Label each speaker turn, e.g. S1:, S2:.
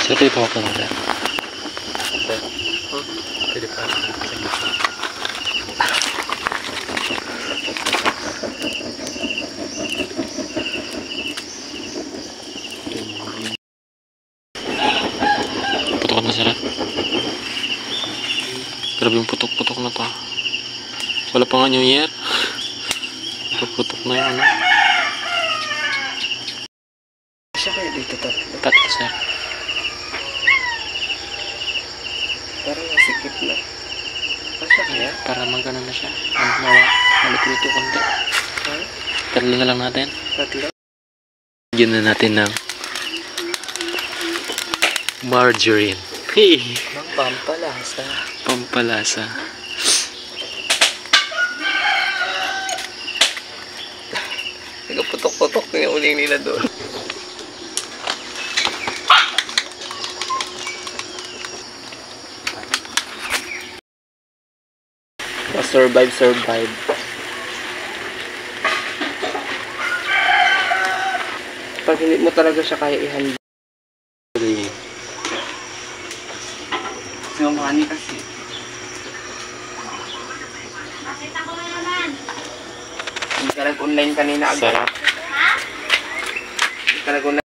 S1: Ito yung pawak lang sir. Pwede pa. Putok na sir. Grabe yung putok-putok na to. Wala pa nga New Year. Putok na yung ano.
S2: Siya kayo dito tatlo?
S1: Tatlo sir.
S2: Parang nasikip na. Siya kaya?
S1: Para magano na siya. Malikluto konti.
S2: Ha?
S1: Tatlo na lang natin.
S2: Tatlo?
S1: Lagyan na natin ng margarine. Hey!
S2: Ang pampalasa.
S1: Pampalasa.
S2: Nagputok-putok na yung uling nila doon. Survive. Pag hindi mo talaga siya kaya i-handle. So, money kasi.
S3: Nakita ko na naman.
S2: Hindi ka nag-online kanina agad.
S1: Sarap.
S2: Hindi ka nag-online.